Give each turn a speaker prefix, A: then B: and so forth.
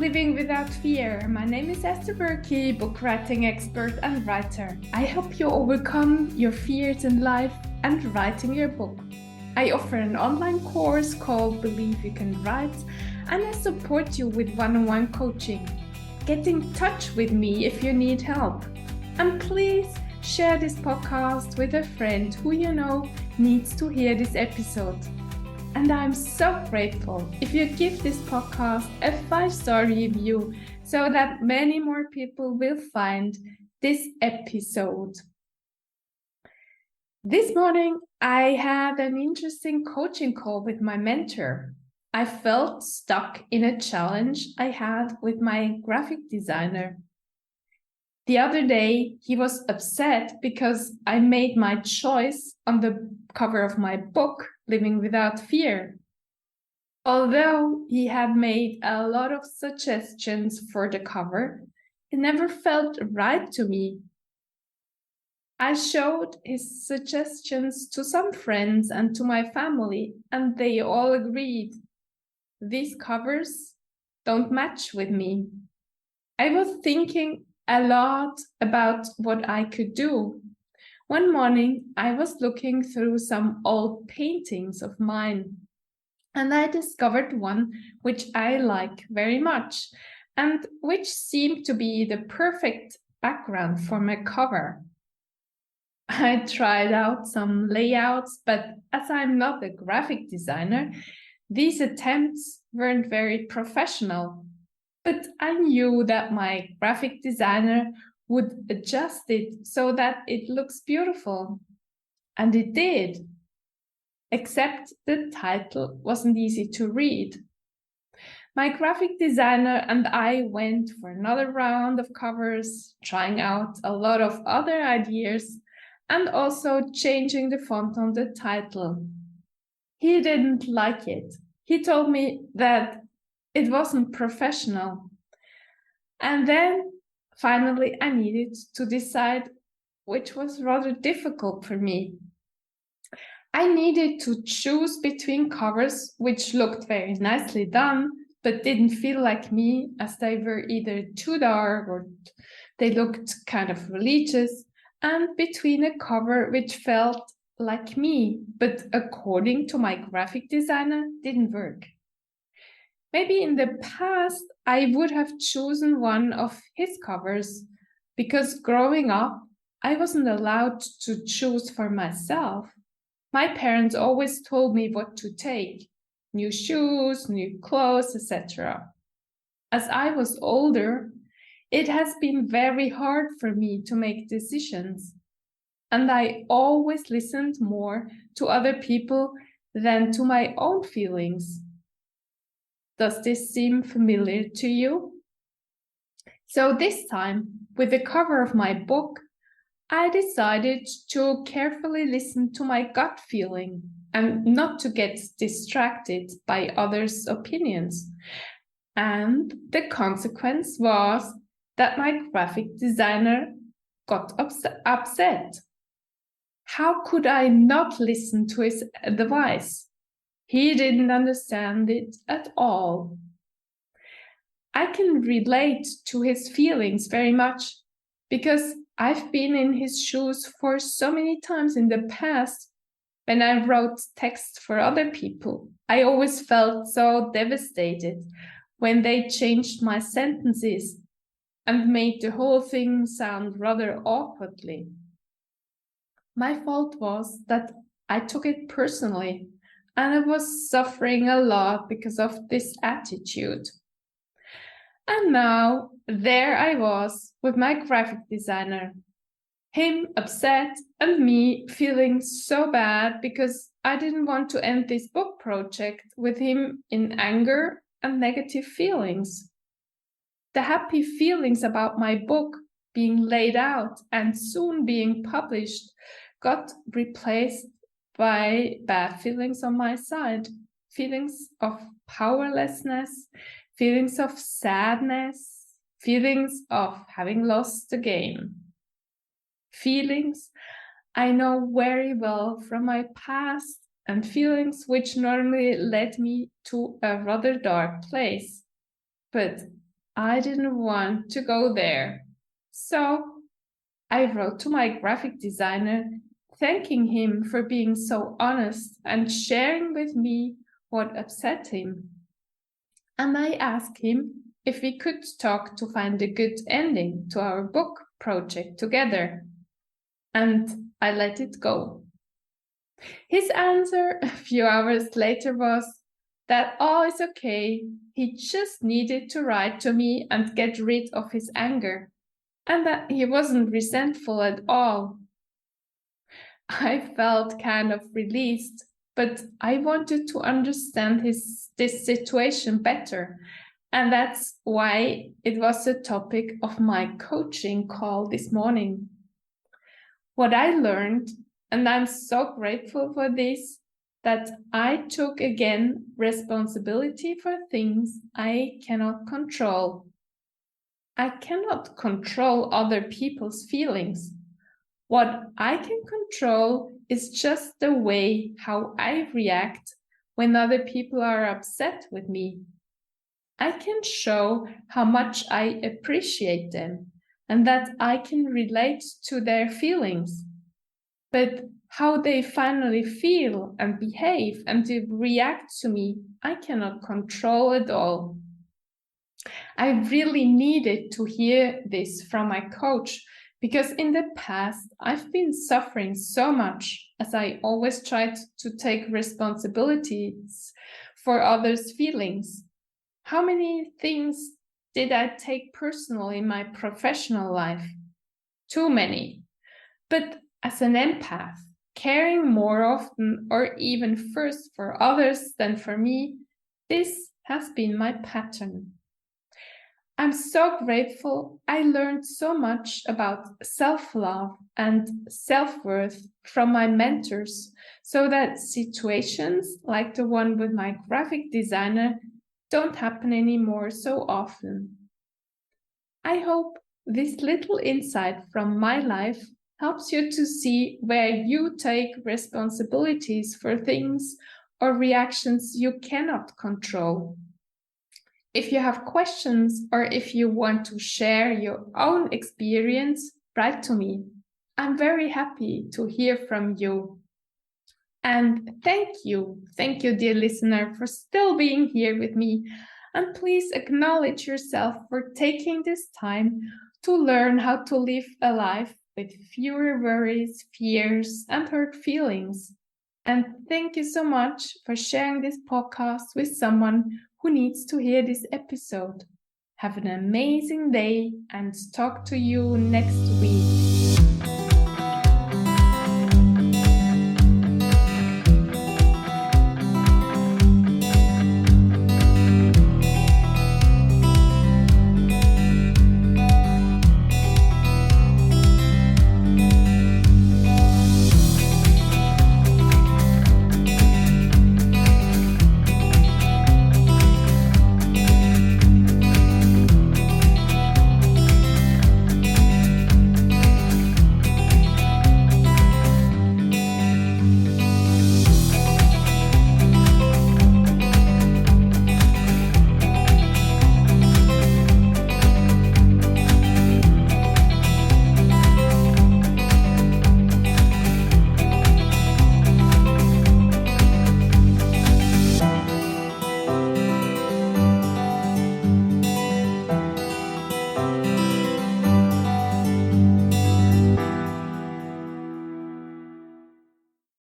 A: Living Without Fear. My name is Esther Buerki, book writing expert and writer. I help you overcome your fears in life and writing your book. I offer an online course called Believe You Can Write, and I support you with one-on-one coaching. Get in touch with me if you need help. And please share this podcast with a friend who you know needs to hear this episode. And I'm so grateful if you give this podcast a 5-star review so that many more people will find this episode. This morning, I had an interesting coaching call with my mentor. I felt stuck in a challenge I had with my graphic designer. The other day, he was upset because I made my choice on the cover of my book, Living Without Fear. Although he had made a lot of suggestions for the cover, it never felt right to me. I showed his suggestions to some friends and to my family, and they all agreed. These covers don't match with me. I was thinking a lot about what I could do. One morning, I was looking through some old paintings of mine, and I discovered one which I like very much, and which seemed to be the perfect background for my cover. I tried out some layouts, but as I'm not a graphic designer, these attempts weren't very professional. But I knew that my graphic designer would adjust it so that it looks beautiful. And it did. Except the title wasn't easy to read. My graphic designer and I went for another round of covers, trying out a lot of other ideas and also changing the font on the title. He didn't like it. He told me that it wasn't professional. And then finally I needed to decide, which was rather difficult for me. I needed to choose between covers which looked very nicely done, but didn't feel like me, as they were either too dark or they looked kind of religious, and between a cover which felt like me, but according to my graphic designer, didn't work. Maybe in the past, I would have chosen one of his covers, because growing up, I wasn't allowed to choose for myself. My parents always told me what to take: new shoes, new clothes, etc. As I was older, it has been very hard for me to make decisions, and I always listened more to other people than to my own feelings. Does this seem familiar to you? So this time, with the cover of my book, I decided to carefully listen to my gut feeling and not to get distracted by others' opinions. And the consequence was that my graphic designer got upset. How could I not listen to his advice? He didn't understand it at all. I can relate to his feelings very much because I've been in his shoes for so many times in the past. When I wrote text for other people, I always felt so devastated when they changed my sentences and made the whole thing sound rather awkwardly. My fault was that I took it personally, and I was suffering a lot because of this attitude. And now, there I was with my graphic designer, him upset and me feeling so bad because I didn't want to end this book project with him in anger and negative feelings. The happy feelings about my book being laid out and soon being published got replaced by bad feelings on my side, feelings of powerlessness, feelings of sadness, feelings of having lost the game. Feelings I know very well from my past, and feelings which normally led me to a rather dark place. But I didn't want to go there. So I wrote to my graphic designer, thanking him for being so honest and sharing with me what upset him. And I asked him if we could talk to find a good ending to our book project together. And I let it go. His answer a few hours later was that all is okay. He just needed to write to me and get rid of his anger, and that he wasn't resentful at all. I felt kind of released, but I wanted to understand this situation better. And that's why it was the topic of my coaching call this morning. What I learned, and I'm so grateful for this, that I took again responsibility for things I cannot control. I cannot control other people's feelings. What I can control is just the way how I react when other people are upset with me. I can show how much I appreciate them and that I can relate to their feelings. But how they finally feel and behave and react to me, I cannot control at all. I really needed to hear this from my coach because in the past I've been suffering so much as I always tried to take responsibilities for others' feelings. How many things did I take personally in my professional life? Too many. But as an empath, caring more often or even first for others than for me, this has been my pattern. I'm so grateful I learned so much about self-love and self-worth from my mentors so that situations like the one with my graphic designer don't happen anymore so often. I hope this little insight from my life helps you to see where you take responsibilities for things or reactions you cannot control. If you have questions or if you want to share your own experience, write to me. I'm very happy to hear from you. And thank you, dear listener, for still being here with me. And please acknowledge yourself for taking this time to learn how to live a life with fewer worries, fears, and hurt feelings. And thank you so much for sharing this podcast with someone who needs to hear this episode. Have an amazing day and talk to you next week.